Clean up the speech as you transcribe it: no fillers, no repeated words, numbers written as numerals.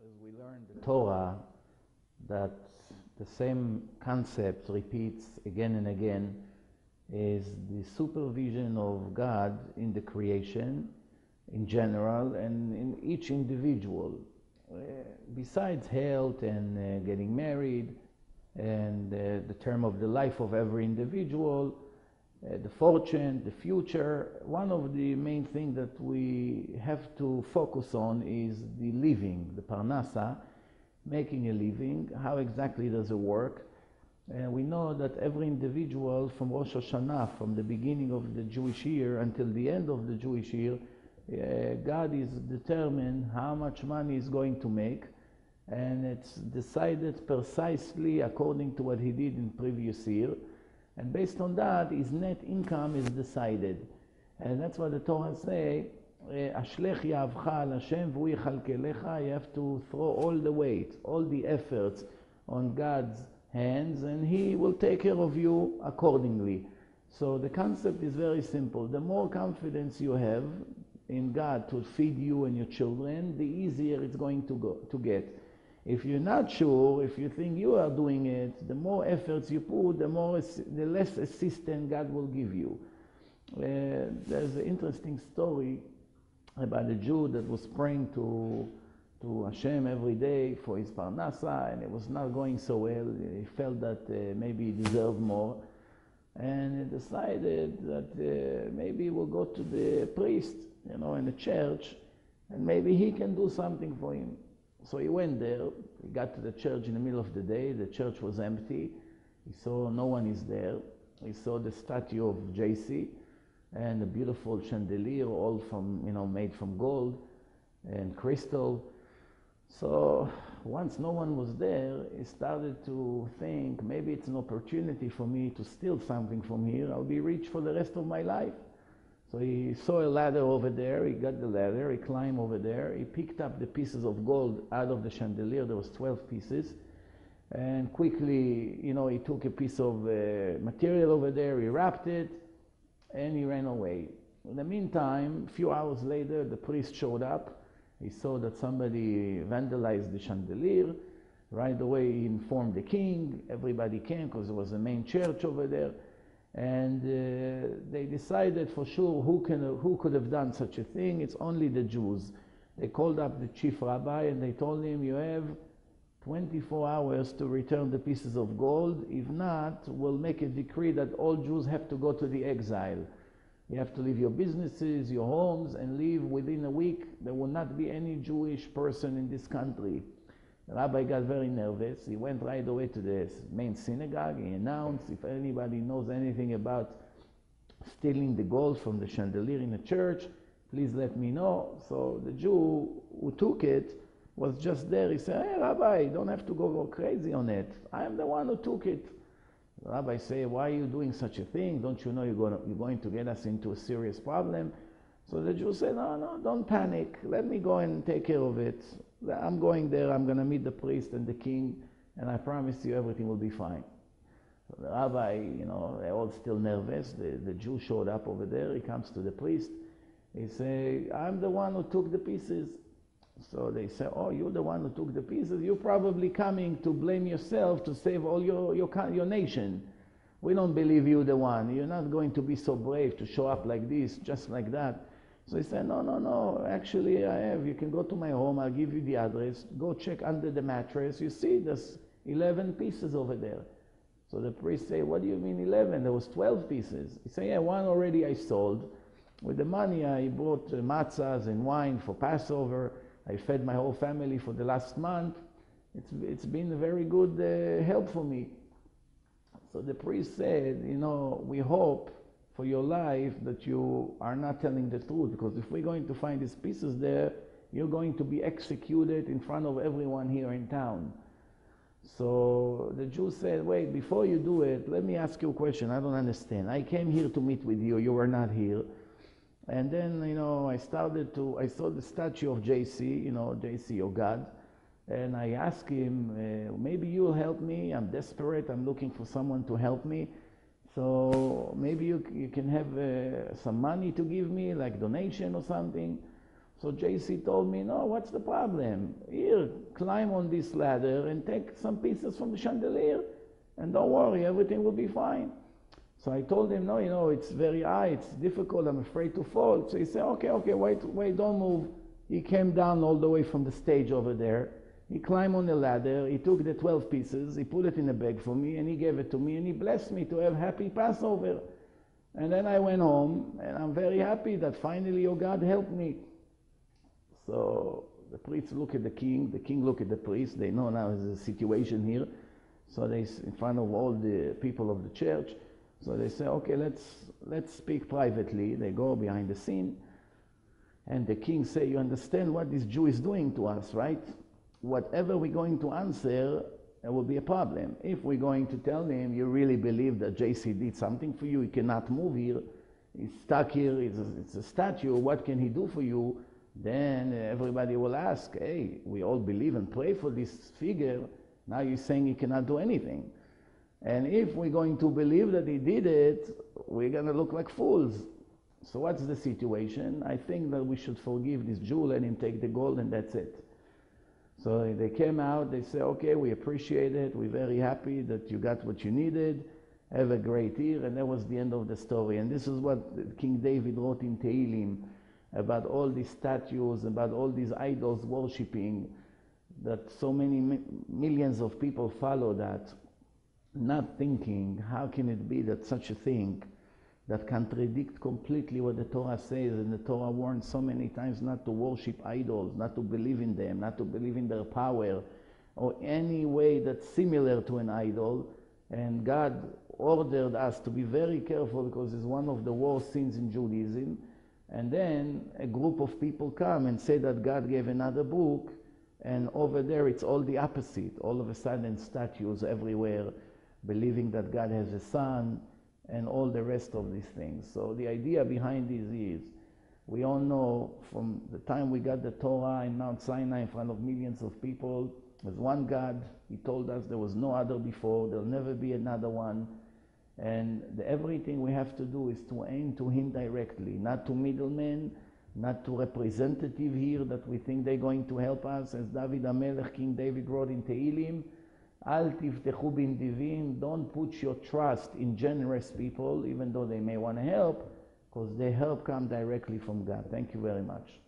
As we learn the Torah, that the same concept repeats again and again, is the supervision of God in the creation in general and in each individual. Besides health and getting married and the term of the life of every individual, the fortune, the future, one of the main things that we have to focus on is the living, the parnasa, making a living. How exactly does it work? We know that every individual from Rosh Hashanah, from the beginning of the Jewish year until the end of the Jewish year, God is determined how much money he's going to make, and it's decided precisely according to what he did in previous year. And based on that, his net income is decided. And that's what the Torah says, Ashlech yavcha al Hashem v'hu yichalkelecha. You have to throw all the weight, all the efforts on God's hands, and He will take care of you accordingly. So the concept is very simple. The more confidence you have in God to feed you and your children, the easier it's going to get. If you're not sure, if you think you are doing it, the more efforts you put, the less assistance God will give you. There's an interesting story about a Jew that was praying to Hashem every day for his parnasa, and it was not going so well. He felt that maybe he deserved more, and he decided that maybe he will go to the priest, in the church, and maybe he can do something for him. So he went there. He got to the church in the middle of the day. The church was empty. He saw no one is there. He saw the statue of Yossi and a beautiful chandelier, all from, made from gold and crystal. So once no one was there, he started to think, maybe it's an opportunity for me to steal something from here. I'll be rich for the rest of my life. So he saw a ladder over there. He got the ladder. He climbed over there. He picked up the pieces of gold out of the chandelier. There was 12 pieces. And quickly, he took a piece of material over there. He wrapped it, and he ran away. In the meantime, a few hours later, the priest showed up. He saw that somebody vandalized the chandelier. Right away, he informed the king. Everybody came because it was the main church over there. And they decided for sure who could have done such a thing. It's only the Jews. They called up the chief rabbi and they told him, you have 24 hours to return the pieces of gold. If not, we'll make a decree that all Jews have to go to the exile. You have to leave your businesses, your homes, and leave within a week. There will not be any Jewish person in this country. The rabbi got very nervous. He went right away to the main synagogue. He announced, if anybody knows anything about stealing the gold from the chandelier in the church, please let me know. So the Jew who took it was just there. He said, hey, Rabbi, you don't have to go crazy on it. I am the one who took it. The rabbi said, why are you doing such a thing? Don't you know you're going to get us into a serious problem? So the Jew said, no, don't panic. Let me go and take care of it. I'm going there. I'm going to meet the priest and the king, and I promise you everything will be fine. So the rabbi, they're all still nervous. The Jew showed up over there. He comes to the priest. He says, I'm the one who took the pieces. So they say, oh, you're the one who took the pieces? You're probably coming to blame yourself to save all your nation. We don't believe you're the one. You're not going to be so brave to show up like this, just like that. So he said, no, actually I have. You can go to my home, I'll give you the address, go check under the mattress. You see, there's 11 pieces over there. So the priest said, what do you mean 11? There was 12 pieces. He said, yeah, one already I sold. With the money I bought matzahs and wine for Passover. I fed my whole family for the last month. It's been a very good help for me. So the priest said, we hope for your life that you are not telling the truth, because if we're going to find these pieces there, you're going to be executed in front of everyone here in town. So the Jew said, wait, before you do it, let me ask you a question. I don't understand. I came here to meet with you. You were not here. And then, I saw the statue of Yossi, Yossi, your God. And I asked him, maybe you'll help me. I'm desperate. I'm looking for someone to help me. So maybe you can have some money to give me, like donation or something. So JC told me, no, what's the problem? Here, climb on this ladder and take some pieces from the chandelier, and don't worry, everything will be fine. So I told him, no, you know, it's very high, it's difficult, I'm afraid to fall. So he said, okay, wait, don't move. He came down all the way from the stage over there. He climbed on the ladder, he took the 12 pieces, he put it in a bag for me, and he gave it to me, and he blessed me to have happy Passover. And then I went home, and I'm very happy that finally your God helped me. So the priests look at the king look at the priest, they know now there's a situation here. So they, in front of all the people of the church, so they say, okay, let's speak privately. They go behind the scene, and the king say, you understand what this Jew is doing to us, right? Whatever we're going to answer, there will be a problem. If we're going to tell him, you really believe that JC did something for you, he cannot move here, he's stuck here, it's a statue, what can he do for you? Then everybody will ask, hey, we all believe and pray for this figure, now you're saying he cannot do anything. And if we're going to believe that he did it, we're going to look like fools. So what's the situation? I think that we should forgive this Jew, let him take the gold, and that's it. So they came out, they say, okay, we appreciate it, we're very happy that you got what you needed, have a great year, and that was the end of the story. And this is what King David wrote in Tehillim, about all these statues, about all these idols worshipping, that so many millions of people follow that, not thinking, how can it be that such a thing that contradicts completely what the Torah says, and the Torah warns so many times not to worship idols, not to believe in them, not to believe in their power, or any way that's similar to an idol. And God ordered us to be very careful because it's one of the worst sins in Judaism. And then a group of people come and say that God gave another book, and over there it's all the opposite. All of a sudden statues everywhere, believing that God has a son, and all the rest of these things. So the idea behind this is, we all know from the time we got the Torah in Mount Sinai in front of millions of people, there's one God. He told us there was no other before, there'll never be another one. And everything we have to do is to aim to him directly, not to middlemen, not to representative here that we think they're going to help us. As David HaMelech, King David wrote in Tehillim, Al tivtechu b'nedivim, don't put your trust in generous people, even though they may want to help, because their help comes directly from God. Thank you very much.